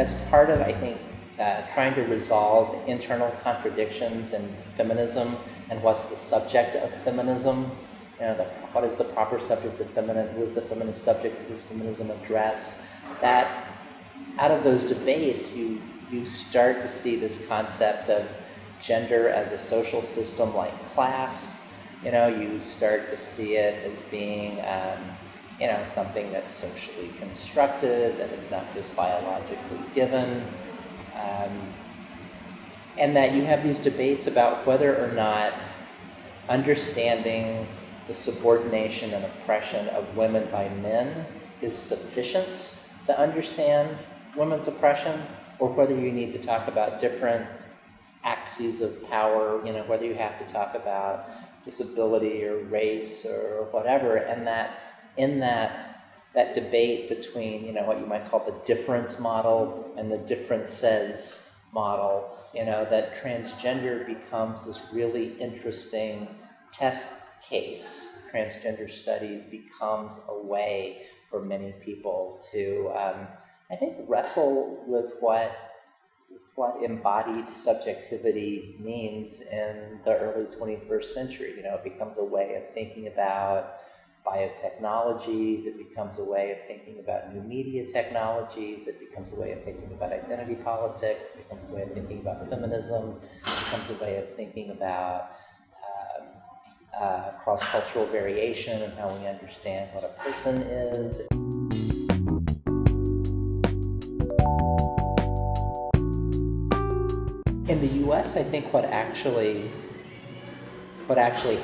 as part of, I think, trying to resolve internal contradictions in feminism and what's the subject of feminism, what is the proper subject of feminism, who is the feminist subject of this feminism address, that out of those debates you start to see this concept of gender as a social system like class. You start to see it as being something that's socially constructed, that it's not just biologically given, and that you have these debates about whether or not understanding the subordination and oppression of women by men is sufficient to understand women's oppression, or whether you need to talk about different axes of power, whether you have to talk about disability or race or whatever, and that in that debate between, what you might call the difference model and the differences model, that transgender becomes this really interesting test case. Transgender studies becomes a way for many people to, I think, wrestle with what embodied subjectivity means in the early 21st century. It becomes a way of thinking about biotechnologies, it becomes a way of thinking about new media technologies, it becomes a way of thinking about identity politics, it becomes a way of thinking about feminism, it becomes a way of thinking about cross-cultural variation and how we understand what a person is. In the US, I think what actually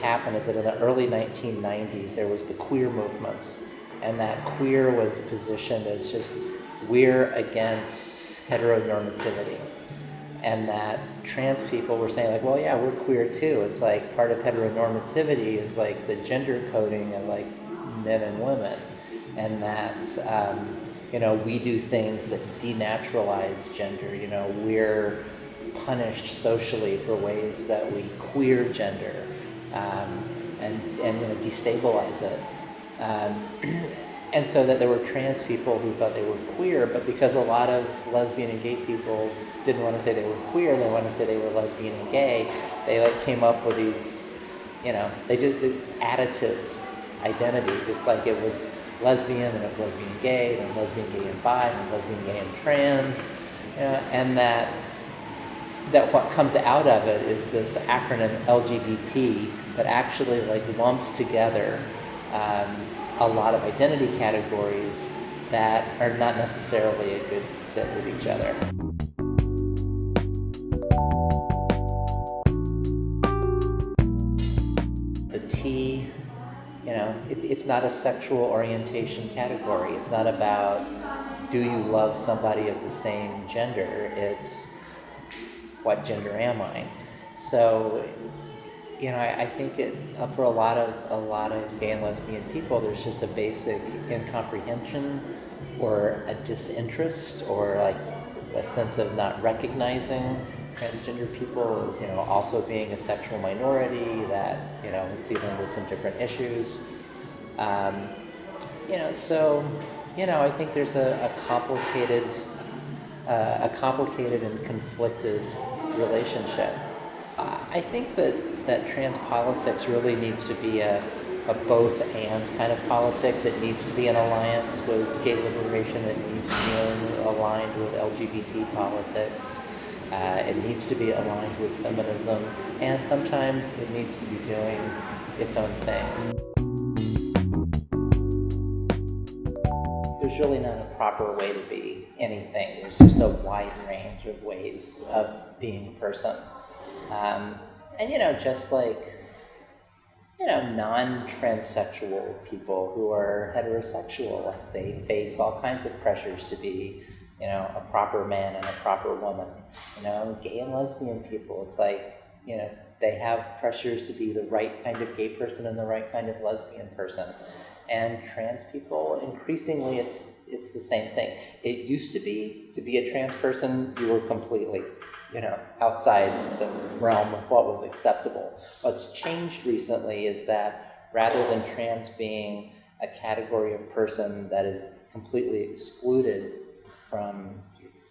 happened is that in the early 1990s, there was the queer movement, and that queer was positioned as just, we're against heteronormativity. And that trans people were saying, like, well, yeah, we're queer too. It's like part of heteronormativity is like the gender coding of like men and women. And that, we do things that denaturalize gender. We're punished socially for ways that we queer gender and destabilize it. And so that there were trans people who thought they were queer, but because a lot of lesbian and gay people didn't want to say they were queer, they wanted to say they were lesbian and gay, they came up with these, they just additive identities. It's like it was lesbian, and it was lesbian and gay, and lesbian, gay, and bi, and lesbian, gay, and trans, and that what comes out of it is this acronym LGBT that actually lumps together a lot of identity categories that are not necessarily a good fit with each other. The T, it's not a sexual orientation category. It's not about, do you love somebody of the same gender? It's, what gender am I? So, I think it's for a lot of gay and lesbian people, there's just a basic incomprehension or a disinterest or a sense of not recognizing transgender people as, also being a sexual minority that, is dealing with some different issues. So, I think there's a complicated and conflicted relationship. I think that trans politics really needs to be a both and kind of politics. It needs to be an alliance with gay liberation. It needs to be aligned with LGBT politics. It needs to be aligned with feminism. And sometimes it needs to be doing its own thing. There's really not a proper way to be anything. There's just a wide range of ways of being a person. And just non-transsexual people who are heterosexual, they face all kinds of pressures to be, a proper man and a proper woman. Gay and lesbian people, it's they have pressures to be the right kind of gay person and the right kind of lesbian person. And trans people, increasingly, it's the same thing. It used to be a trans person, you were completely, outside the realm of what was acceptable. What's changed recently is that rather than trans being a category of person that is completely excluded from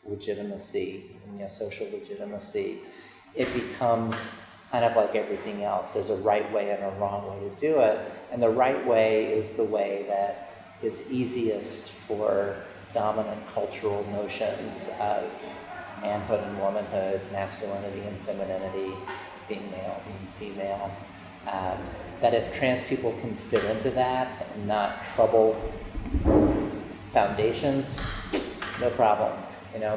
legitimacy, social legitimacy, it becomes kind of like everything else. There's a right way and a wrong way to do it, and the right way is the way that is easiest for dominant cultural notions of manhood and womanhood, masculinity and femininity, being male, being female. That if trans people can fit into that and not trouble foundations, no problem.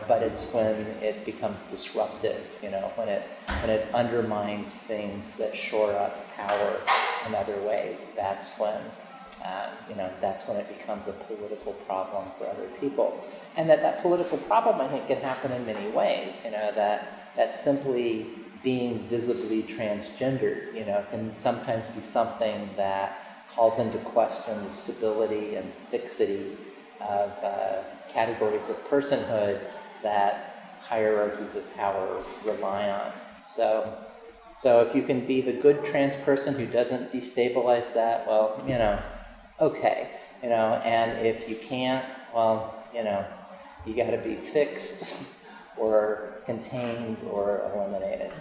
But it's when it becomes disruptive, when it undermines things that shore up power in other ways, that's when it becomes a political problem for other people. And that political problem, I think, can happen in many ways, that simply being visibly transgendered, can sometimes be something that calls into question the stability and fixity of categories of personhood that hierarchies of power rely on. So if you can be the good trans person who doesn't destabilize that, well, okay, and if you can't, well, you got to be fixed or contained or eliminated.